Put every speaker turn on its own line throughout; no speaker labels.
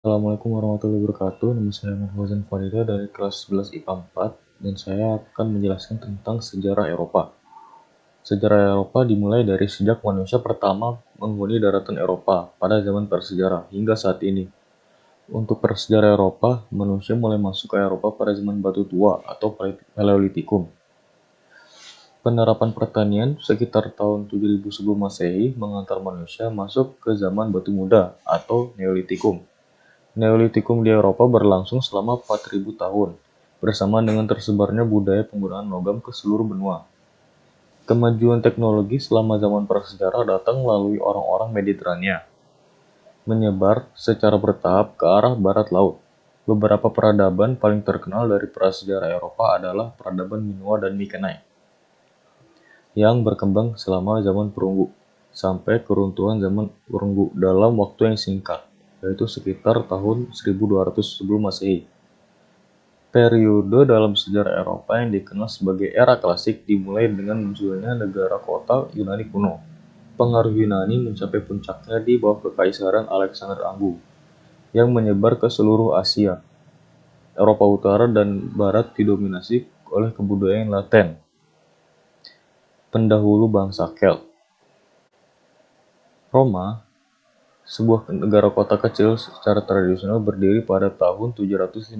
Assalamualaikum warahmatullahi wabarakatuh. Nama saya Ahmad Fauzan Farida dari kelas 11 IPA 4 dan saya akan menjelaskan tentang sejarah Eropa. Sejarah Eropa dimulai dari sejak manusia pertama menghuni daratan Eropa pada zaman prasejarah hingga saat ini. Untuk prasejarah Eropa, manusia mulai masuk ke Eropa pada zaman Batu Tua atau Paleolitikum. Penerapan pertanian sekitar tahun 7000 sebelum Masehi mengantar manusia masuk ke zaman Batu Muda atau Neolitikum. Neolitikum di Eropa berlangsung selama 4000 tahun, bersama dengan tersebarnya budaya penggunaan logam ke seluruh benua. Kemajuan teknologi selama zaman prasejarah datang melalui orang-orang Mediterania, menyebar secara bertahap ke arah barat laut. Beberapa peradaban paling terkenal dari prasejarah Eropa adalah peradaban Minoa dan Mykenae, yang berkembang selama zaman perunggu, sampai keruntuhan zaman perunggu dalam waktu yang singkat, yaitu sekitar tahun 1200 sebelum Masehi. Periode dalam sejarah Eropa yang dikenal sebagai era klasik dimulai dengan munculnya negara kota Yunani kuno. Pengaruh Yunani mencapai puncaknya di bawah Kekaisaran Alexander Anggun yang menyebar ke seluruh Asia. Eropa Utara dan Barat didominasi oleh kebudayaan Laten, pendahulu bangsa Celt. Roma, sebuah negara kota kecil secara tradisional berdiri pada tahun 753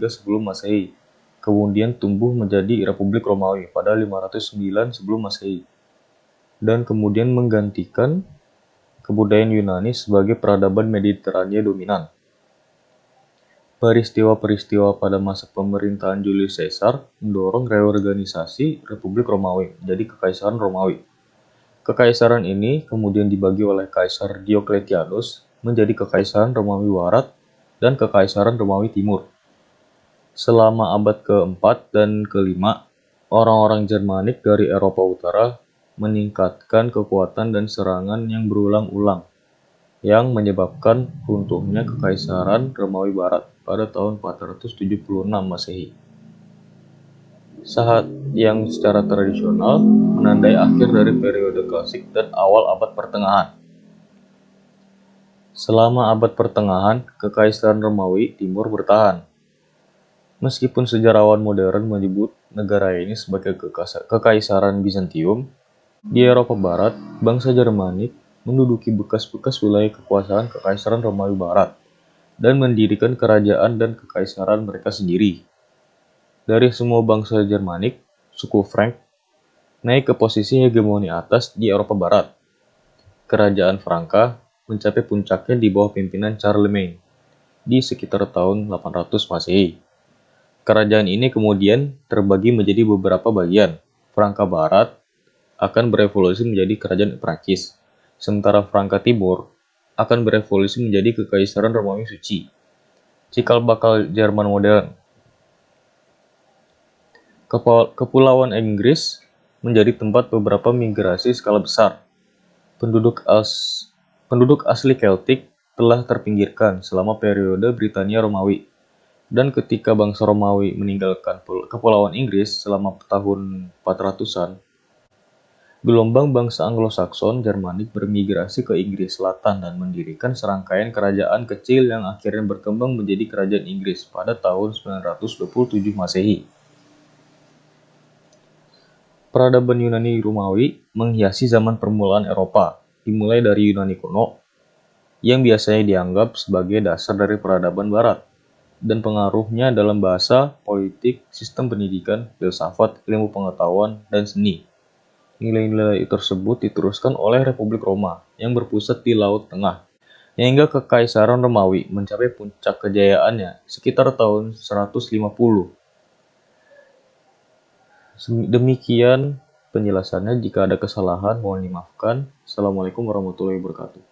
sebelum Masehi, kemudian tumbuh menjadi Republik Romawi pada 509 sebelum Masehi, dan kemudian menggantikan kebudayaan Yunani sebagai peradaban Mediterania dominan. Peristiwa-peristiwa pada masa pemerintahan Julius Caesar mendorong reorganisasi Republik Romawi menjadi Kekaisaran Romawi. Kekaisaran ini kemudian dibagi oleh Kaisar Diocletianus menjadi Kekaisaran Romawi Barat dan Kekaisaran Romawi Timur. Selama abad ke-4 dan ke-5, orang-orang Germanik dari Eropa Utara meningkatkan kekuatan dan serangan yang berulang-ulang, yang menyebabkan runtuhnya Kekaisaran Romawi Barat pada tahun 476 Masehi. Saat yang secara tradisional menandai akhir dari periode klasik dan awal abad pertengahan. Selama abad pertengahan, Kekaisaran Romawi Timur bertahan. Meskipun sejarawan modern menyebut negara ini sebagai Kekaisaran Bizantium, di Eropa Barat, bangsa Jermanik menduduki bekas-bekas wilayah kekuasaan Kekaisaran Romawi Barat dan mendirikan kerajaan dan kekaisaran mereka sendiri. Dari semua bangsa Jermanik, suku Frank naik ke posisi hegemoni atas di Eropa Barat. Kerajaan Franka mencapai puncaknya di bawah pimpinan Charlemagne di sekitar tahun 800 Masehi. Kerajaan ini kemudian terbagi menjadi beberapa bagian. Franka Barat akan berevolusi menjadi kerajaan Prancis, sementara Franka Timur akan berevolusi menjadi Kekaisaran Romawi Suci, cikal bakal Jerman modern. Kepulauan Inggris menjadi tempat beberapa migrasi skala besar. Penduduk asli Celtic telah terpinggirkan selama periode Britania Romawi, dan ketika bangsa Romawi meninggalkan Kepulauan Inggris selama tahun 400-an, gelombang bangsa Anglo-Saxon Jermanik bermigrasi ke Inggris Selatan dan mendirikan serangkaian kerajaan kecil yang akhirnya berkembang menjadi Kerajaan Inggris pada tahun 927 Masehi. Peradaban Yunani Romawi menghiasi zaman permulaan Eropa, dimulai dari Yunani kuno, yang biasanya dianggap sebagai dasar dari peradaban Barat, dan pengaruhnya dalam bahasa, politik, sistem pendidikan, filsafat, ilmu pengetahuan, dan seni. Nilai-nilai tersebut diteruskan oleh Republik Roma yang berpusat di Laut Tengah, hingga Kekaisaran Romawi mencapai puncak kejayaannya sekitar tahun 150. Demikian penjelasannya. Jika ada kesalahan, mohon dimaafkan. Assalamualaikum warahmatullahi wabarakatuh.